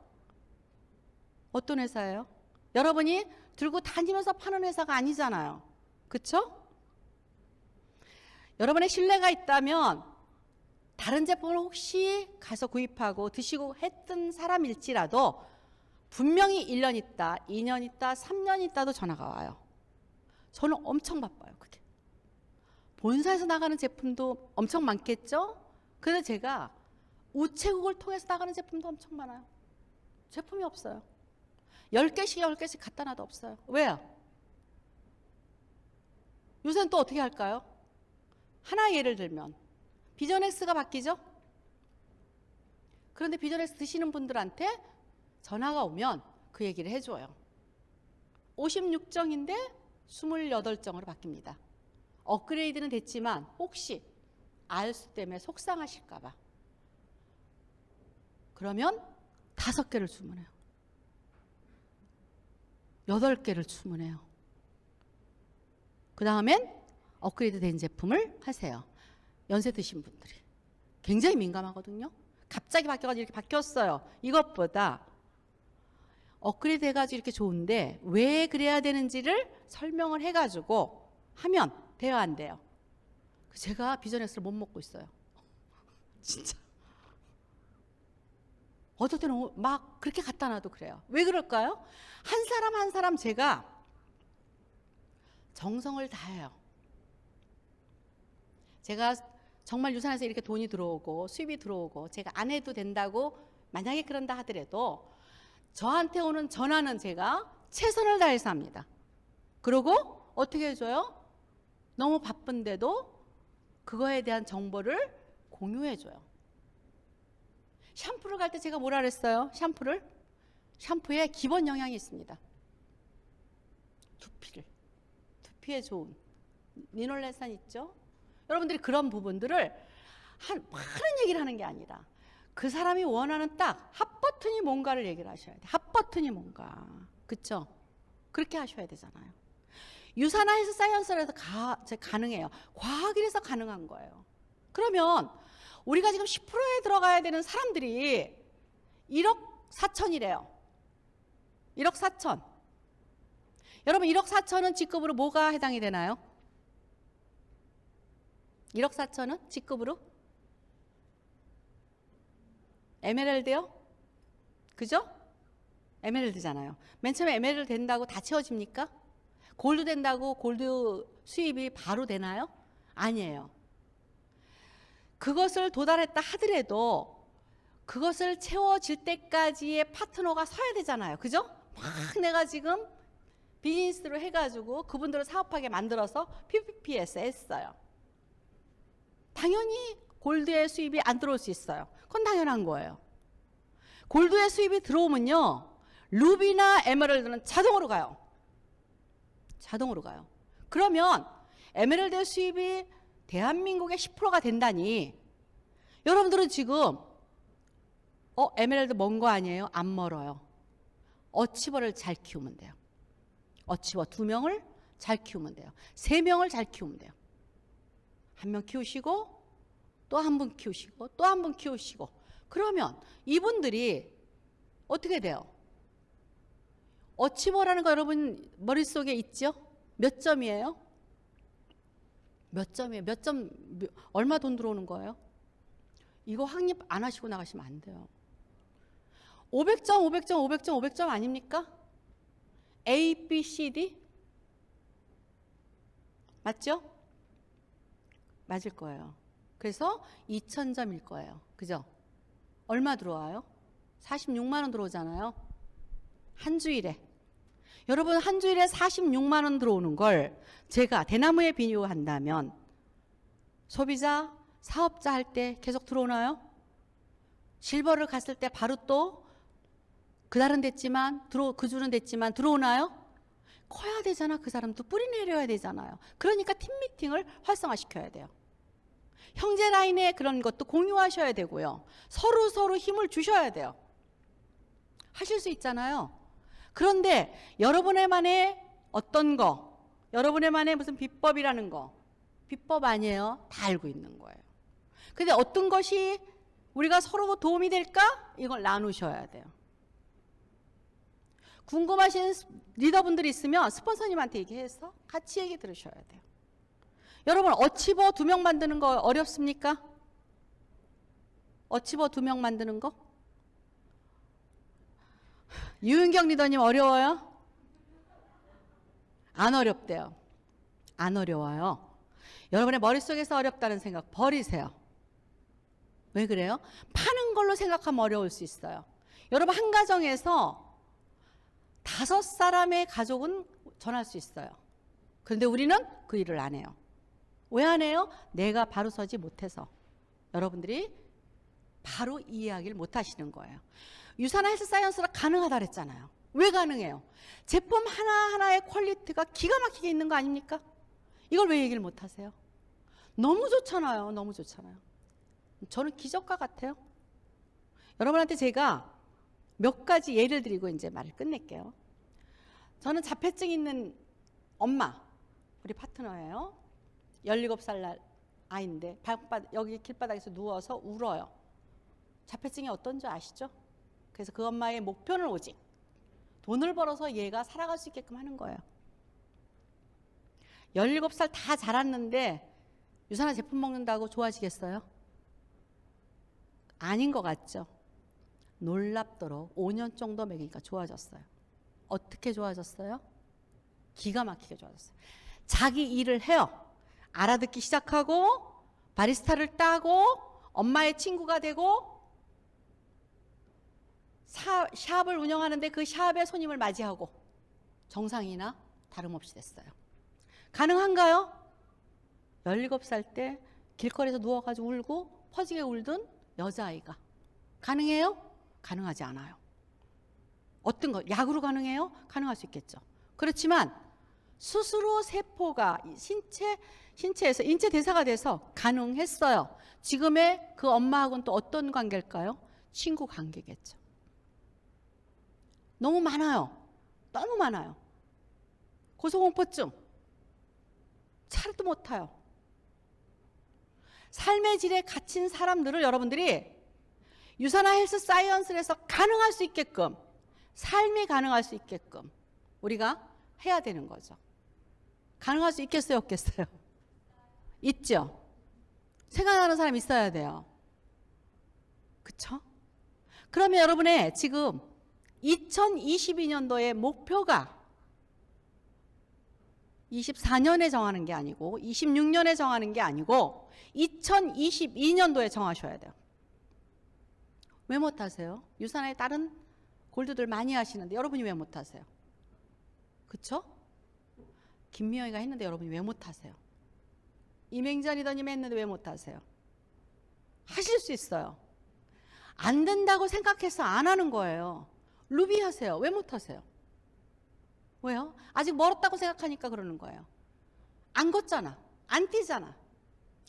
어떤 회사예요? 여러분이 들고 다니면서 파는 회사가 아니잖아요. 그쵸? 여러분의 신뢰가 있다면 다른 제품을 혹시 가서 구입하고 드시고 했던 사람일지라도 분명히 1년 있다, 2년 있다, 3년 있다도 전화가 와요. 저는 엄청 바빠요, 그게. 본사에서 나가는 제품도 엄청 많겠죠? 그래서 제가 우체국을 통해서 나가는 제품도 엄청 많아요. 제품이 없어요. 10개씩 갖다 놔도 없어요. 왜요? 요새는 또 어떻게 할까요? 하나 예를 들면 비전엑스가 바뀌죠? 그런데 비전엑스 드시는 분들한테 전화가 오면 그 얘기를 해줘요. 56정인데 28정으로 바뀝니다. 업그레이드는 됐지만 혹시 알수 때문에 속상하실까 봐. 그러면 5개를 주문해요. 8개를 주문해요. 그 다음엔 업그레이드 된 제품을 하세요. 연세 드신 분들이 굉장히 민감하거든요. 갑자기 바뀌어가지고 이렇게 바뀌었어요. 이것보다 업그레이드 해가지고 이렇게 좋은데 왜 그래야 되는지를 설명을 해가지고 하면 돼요, 안 돼요? 제가 비전엑스를 못 먹고 있어요. 진짜. 어떨 때는 막 그렇게 갖다 놔도 그래요. 왜 그럴까요? 한 사람 한 사람 제가 정성을 다해요. 제가 정말 유산에서 이렇게 돈이 들어오고 수입이 들어오고 제가 안 해도 된다고 만약에 그런다 하더라도 저한테 오는 전화는 제가 최선을 다해서 합니다. 그리고 어떻게 해줘요? 너무 바쁜데도 그거에 대한 정보를 공유해줘요. 샴푸를 갈 때 제가 뭐라 그랬어요? 샴푸에 기본 영양이 있습니다. 두피에 좋은 리놀레산 있죠? 여러분들이 그런 부분들을 많은 얘기를 하는 게 아니라 그 사람이 원하는 딱 핫버튼이 뭔가를 얘기를 하셔야 돼요. 핫버튼이 뭔가. 그쵸? 그렇게 하셔야 되잖아요. 유산화 헬스 사이언스라서 가능해요. 과학이라서 가능한 거예요. 그러면 우리가 지금 10%에 들어가야 되는 사람들이 1억 4천이래요. 1억 4천. 여러분 1억 4천은 직급으로 뭐가 해당이 되나요? 1억 4천은 직급으로? 에메랄드요? 그죠? 에메랄드잖아요. 맨 처음에 에메랄드 된다고 다 채워집니까? 골드 된다고 골드 수입이 바로 되나요? 아니에요. 그것을 도달했다 하더라도 그것을 채워질 때까지의 파트너가 서야 되잖아요. 그죠? 막 내가 지금 비즈니스로 해가지고 그분들을 사업하게 만들어서 PPP에서 했어요. 당연히 골드의 수입이 안 들어올 수 있어요. 그건 당연한 거예요. 골드의 수입이 들어오면요, 루비나 에메랄드는 자동으로 가요. 자동으로 가요. 그러면 에메랄드의 수입이 대한민국의 10%가 된다니 여러분들은 지금 에메랄드 먼 거 아니에요? 안 멀어요. 어치버를 잘 키우면 돼요. 어치버 2명을 잘 키우면 돼요. 3명을 잘 키우면 돼요. 한 명 키우시고 또 한 분 키우시고 또 한 분 키우시고 그러면 이분들이 어떻게 돼요? 어치버라는 거 여러분 머릿속에 있죠? 몇 점이에요? 몇 점이에요? 몇 점, 얼마 돈 들어오는 거예요? 이거 확립 안 하시고 나가시면 안 돼요. 500점, 500점, 500점, 500점 아닙니까? A, B, C, D? 맞죠? 맞을 거예요. 그래서 2000점일 거예요. 그죠? 얼마 들어와요? 46만 원 들어오잖아요. 한 주일에. 여러분 한 주일에 46만 원 들어오는 걸 제가 대나무에 비유한다면 소비자, 사업자 할 때 계속 들어오나요? 실버를 갔을 때 바로 또 그달은 됐지만 그 주는 됐지만 들어오나요? 커야 되잖아. 그 사람도 뿌리 내려야 되잖아요. 그러니까 팀 미팅을 활성화시켜야 돼요. 형제 라인에 그런 것도 공유하셔야 되고요. 서로 힘을 주셔야 돼요. 하실 수 있잖아요. 그런데 여러분의만의 어떤 거, 여러분의만의 무슨 비법이라는 거, 비법 아니에요. 다 알고 있는 거예요. 근데 어떤 것이 우리가 서로 도움이 될까? 이걸 나누셔야 돼요. 궁금하신 리더분들이 있으면 스폰서님한테 얘기해서 같이 얘기 들으셔야 돼요. 여러분 어치버 2명 만드는 거 어렵습니까? 어치버 2명 만드는 거? 유은경 리더님 어려워요? 안 어렵대요. 안 어려워요. 여러분의 머릿속에서 어렵다는 생각 버리세요. 왜 그래요? 파는 걸로 생각하면 어려울 수 있어요. 여러분 한 가정에서 5사람의 가족은 전할 수 있어요. 그런데 우리는 그 일을 안 해요. 왜 안 해요? 내가 바로 서지 못해서. 여러분들이 바로 이해하기를 못 하시는 거예요. 유산화 헬스 사이언스가 가능하다 그랬잖아요. 왜 가능해요? 제품 하나하나의 퀄리티가 기가 막히게 있는 거 아닙니까? 이걸 왜 얘기를 못 하세요? 너무 좋잖아요. 너무 좋잖아요. 저는 기적과 같아요. 여러분한테 제가 몇 가지 예를 드리고 이제 말을 끝낼게요. 저는 자폐증 있는 엄마, 우리 파트너예요. 17살 아이인데 여기 길바닥에서 누워서 울어요. 자폐증이 어떤지 아시죠? 그래서 그 엄마의 목표는 오직 돈을 벌어서 얘가 살아갈 수 있게끔 하는 거예요. 17살 다 자랐는데 유산화 제품 먹는다고 좋아지겠어요? 아닌 것 같죠? 놀랍도록 5년 정도 먹이니까 좋아졌어요. 어떻게 좋아졌어요? 기가 막히게 좋아졌어요. 자기 일을 해요. 알아듣기 시작하고 바리스타를 따고 엄마의 친구가 되고 샵을 운영하는데 그 샵에 손님을 맞이하고 정상이나 다름없이 됐어요. 가능한가요? 17살 때 길거리에서 누워가지고 울고 퍼지게 울던 여자아이가 가능해요? 가능하지 않아요. 어떤 거? 약으로 가능해요? 가능할 수 있겠죠. 그렇지만 스스로 세포가 신체에서 인체 대사가 돼서 가능했어요. 지금의 그 엄마하고는 또 어떤 관계일까요? 친구 관계겠죠. 너무 많아요. 너무 많아요. 고소공포증 차도 못 타요. 삶의 질에 갇힌 사람들을 여러분들이 유산화 헬스 사이언스에서 가능할 수 있게끔, 삶이 가능할 수 있게끔 우리가 해야 되는 거죠. 가능할 수 있겠어요, 없겠어요? 있죠? 생각나는 사람 있어야 돼요. 그쵸? 그러면 여러분의 지금 2022년도의 목표가 24년에 정하는 게 아니고 26년에 정하는 게 아니고 2022년도에 정하셔야 돼요. 왜 못하세요? 유산화에 다른 골드들 많이 하시는데 여러분이 왜 못하세요? 그쵸? 김미영이가 했는데 여러분이 왜 못하세요? 이맹자 리더님이 했는데 왜 못하세요? 하실 수 있어요. 안 된다고 생각해서 안 하는 거예요. 루비 하세요. 왜 못하세요? 왜요? 아직 멀었다고 생각하니까 그러는 거예요. 안 걷잖아. 안 뛰잖아.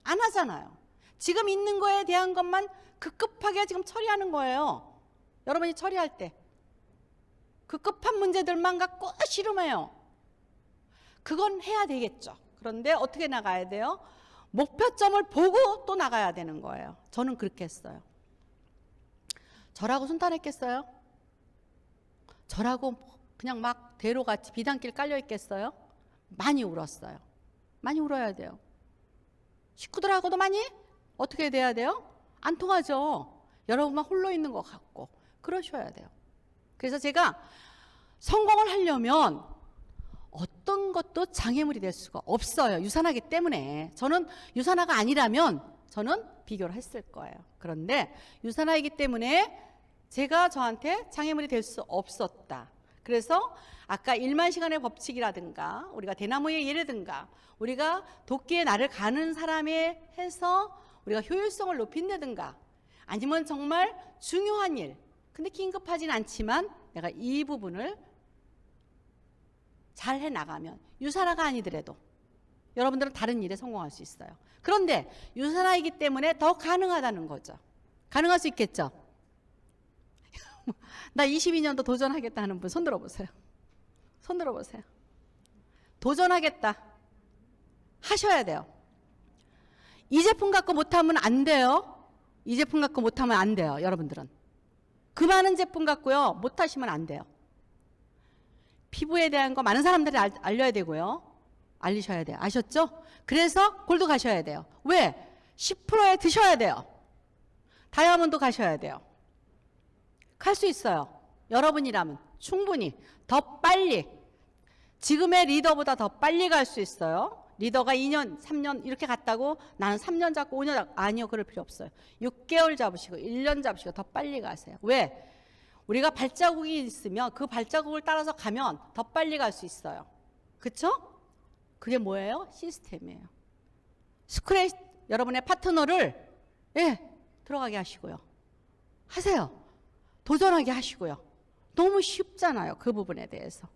안 하잖아요. 지금 있는 거에 대한 것만 급급하게 지금 처리하는 거예요. 여러분이 처리할 때 급급한 문제들만 갖고 씨름해요. 그건 해야 되겠죠. 그런데 어떻게 나가야 돼요? 목표점을 보고 또 나가야 되는 거예요. 저는 그렇게 했어요. 저라고 순탄했겠어요? 저라고 그냥 막 대로같이 비단길 깔려 있겠어요? 많이 울었어요. 많이 울어야 돼요. 식구들하고도 많이 어떻게 돼야 돼요? 안 통하죠. 여러분만 홀로 있는 것 같고 그러셔야 돼요. 그래서 제가 성공을 하려면 어떤 것도 장애물이 될 수가 없어요. 유산하기 때문에. 저는 유산화가 아니라면 저는 비교를 했을 거예요. 그런데 유산화이기 때문에 제가 저한테 장애물이 될 수 없었다. 그래서 아까 1만 시간의 법칙이라든가 우리가 대나무의 예라든가 우리가 도끼의 날을 가는 사람에 해서 우리가 효율성을 높인다든가 아니면 정말 중요한 일 근데 긴급하진 않지만 내가 이 부분을 잘 해나가면 유산화가 아니더라도 여러분들은 다른 일에 성공할 수 있어요. 그런데 유산화이기 때문에 더 가능하다는 거죠. 가능할 수 있겠죠? 나 22년도 도전하겠다 하는 분 손 들어보세요. 손 들어보세요. 도전하겠다 하셔야 돼요. 이 제품 갖고 못하면 안 돼요. 이 제품 갖고 못하면 안 돼요. 여러분들은 그 많은 제품 갖고요 못하시면 안 돼요. 피부에 대한 거 많은 사람들이 알려야 되고요. 알리셔야 돼요. 아셨죠? 그래서 골드 가셔야 돼요. 왜? 10%에 드셔야 돼요. 다이아몬드 가셔야 돼요. 갈 수 있어요. 여러분이라면 충분히 더 빨리 지금의 리더보다 더 빨리 갈 수 있어요. 리더가 2년, 3년 이렇게 갔다고 나는 3년 잡고 5년 잡고 아니요. 그럴 필요 없어요. 6개월 잡으시고 1년 잡으시고 더 빨리 가세요. 왜? 우리가 발자국이 있으면 그 발자국을 따라서 가면 더 빨리 갈 수 있어요. 그쵸? 그게 뭐예요? 시스템이에요. 스크래치 여러분의 파트너를 들어가게 하시고요. 하세요. 도전하게 하시고요. 너무 쉽잖아요. 그 부분에 대해서.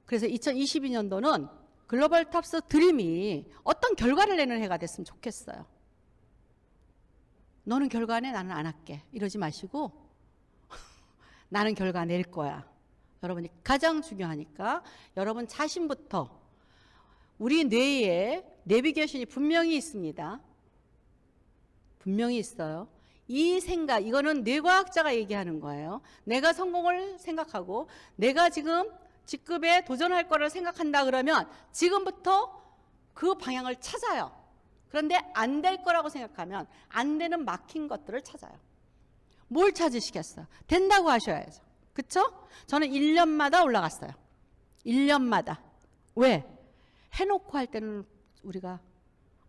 그래서 2022년도는 글로벌 탑스 드림이 어떤 결과를 내는 해가 됐으면 좋겠어요. 너는 결과 내, 나는 안 할게. 이러지 마시고 나는 결과 낼 거야. 여러분이 가장 중요하니까 여러분 자신부터 우리 뇌에 내비게이션이 분명히 있습니다. 분명히 있어요. 이 생각, 이거는 뇌과학자가 얘기하는 거예요. 내가 성공을 생각하고 내가 지금 직급에 도전할 거를 생각한다 그러면 지금부터 그 방향을 찾아요. 그런데 안 될 거라고 생각하면 안 되는 막힌 것들을 찾아요. 뭘 찾으시겠어요? 된다고 하셔야죠. 그쵸? 저는 1년마다 올라갔어요. 1년마다. 왜? 해놓고 할 때는 우리가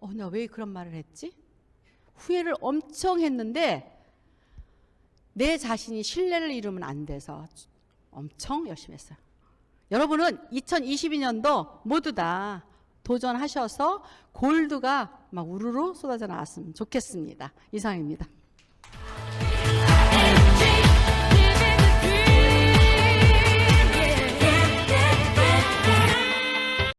나 왜 그런 말을 했지? 후회를 엄청 했는데 내 자신이 신뢰를 이루면 안 돼서 엄청 열심히 했어요. 여러분은 2022년도 모두 다 도전하셔서 골드가 막 우르르 쏟아져 나왔으면 좋겠습니다. 이상입니다.